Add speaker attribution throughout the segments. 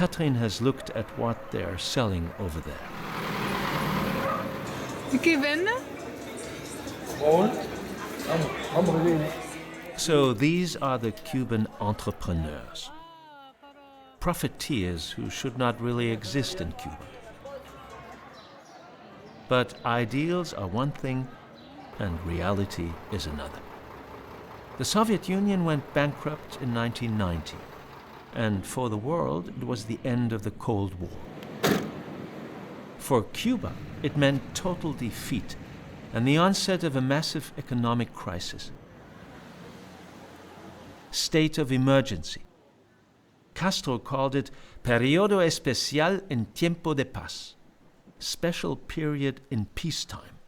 Speaker 1: Catherine has looked at what they're selling over there.
Speaker 2: ¿Qué vende?
Speaker 1: So these are the Cuban entrepreneurs, profiteers who should not really exist in Cuba. But ideals are one thing and reality is another. The Soviet Union went bankrupt in 1990, and for the world it was the end of the Cold War. For Cuba, it meant total defeat and the onset of a massive economic crisis. State of emergency. Castro called it periodo especial en tiempo de paz, special period in peacetime.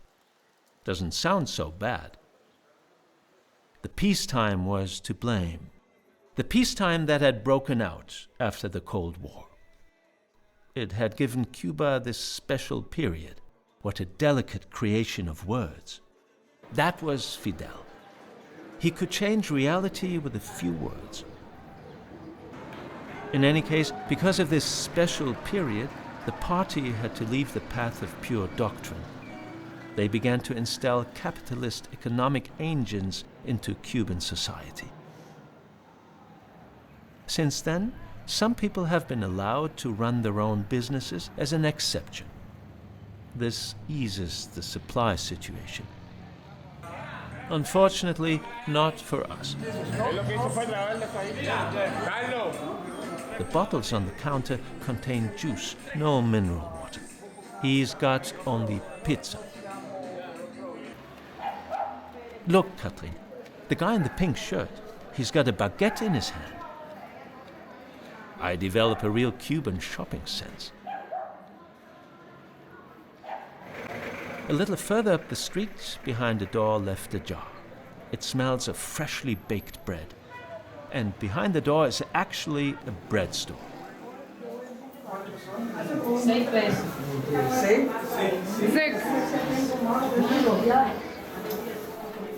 Speaker 1: Doesn't sound so bad. The peacetime was to blame. The peacetime that had broken out after the Cold War. It had given Cuba this special period. What a delicate creation of words. That was Fidel. He could change reality with a few words. In any case, because of this special period, the party had to leave the path of pure doctrine. They began to install capitalist economic engines into Cuban society. Since then, some people have been allowed to run their own businesses as an exception. This eases the supply situation. Unfortunately, not for us. The bottles on the counter contain juice, no mineral water. He's got only pizza. Look, Catherine, the guy in the pink shirt, he's got a baguette in his hand. I develop a real Cuban shopping sense. A little further up the street, behind a door left ajar. It smells of freshly baked bread. And behind the door is actually a bread store.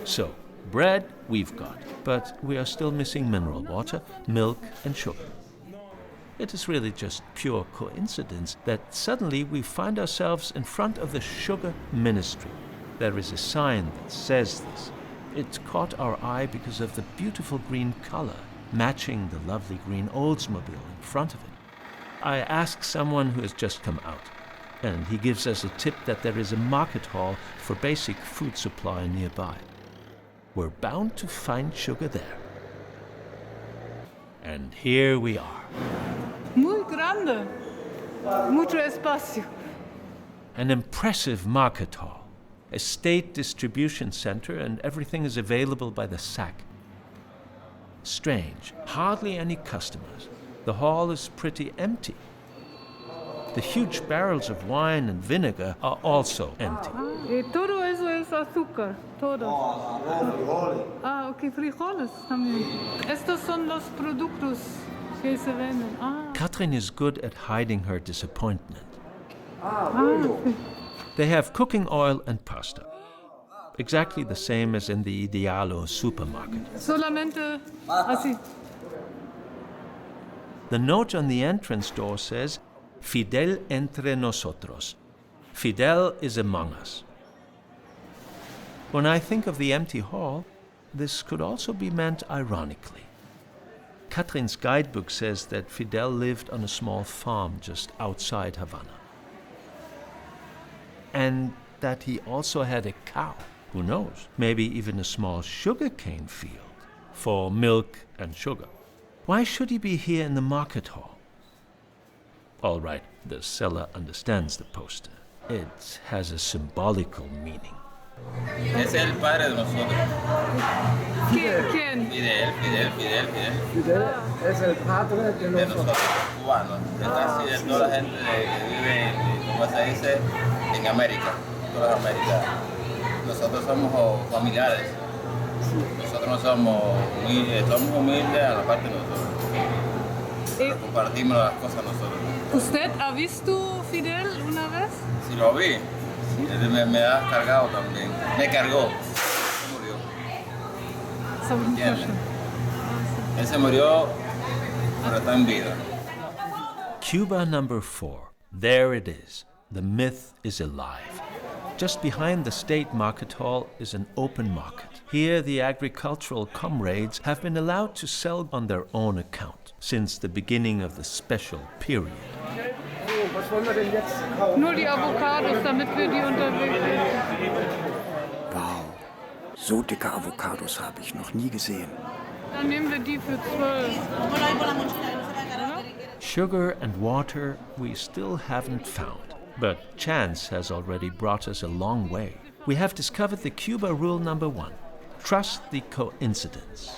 Speaker 1: So, bread we've got, but we are still missing mineral water, milk and sugar. It is really just pure coincidence that suddenly we find ourselves in front of the sugar ministry. There is a sign that says this. It caught our eye because of the beautiful green color, matching the lovely green Oldsmobile in front of it. I ask someone who has just come out, and he gives us a tip that there is a market hall for basic food supply nearby. We're bound to find sugar there. And here we are.
Speaker 2: Muy grande. Mucho espacio.
Speaker 1: An impressive market hall, a state distribution center, and everything is available by the sack. Strange, hardly any customers. The hall is pretty empty. The huge barrels of wine and vinegar are also empty.
Speaker 2: Todo eso es azúcar, todo. Ok, frijoles también. Estos son los productos que se venden.
Speaker 1: Catherine is good at hiding her disappointment.
Speaker 2: Sí.
Speaker 1: They have cooking oil and pasta. Exactly the same as in the Idealo supermarket.
Speaker 2: Solamente así.
Speaker 1: The note on the entrance door says, Fidel entre nosotros. Fidel is among us. When I think of the empty hall, this could also be meant ironically. Catherine's guidebook says that Fidel lived on a small farm just outside Havana. And that he also had a cow. Who knows? Maybe even a small sugarcane field for milk and sugar. Why should he be here in the market hall? All right, the seller understands the poster. It has a symbolical meaning.
Speaker 3: Es el padre de nosotros.
Speaker 2: ¿Quién?
Speaker 3: Fidel.
Speaker 4: Fidel es el padre de
Speaker 3: De
Speaker 4: nosotros.
Speaker 3: nosotros, cubanos. De casi de toda la gente que vive, como se dice, en América. Todas las Américas. Nosotros somos familiares. Nosotros no somos humildes a la parte de nosotros. Pero compartimos las cosas nosotros.
Speaker 2: ¿Usted ha visto Fidel una vez?
Speaker 3: Si lo vi, me ha cargado también. Me cargó. Murió. ¿Entiendes? Él se murió, pero está en vida.
Speaker 1: Cuba number 4. There it is. The myth is alive. Just behind the state market hall is an open market. Here the agricultural comrades have been allowed to sell on their own account since the beginning of the special period.
Speaker 4: Was wollen wir denn jetzt kaufen?
Speaker 2: Nur die Avocados, damit wir die unterwegs essen.
Speaker 5: Wow, so dicke Avocados habe ich noch nie gesehen.
Speaker 2: Dann nehmen wir die für 12.
Speaker 1: Sugar and water we still haven't found. But chance has already brought us a long way. We have discovered the Cuba rule number 1. Trust the coincidence.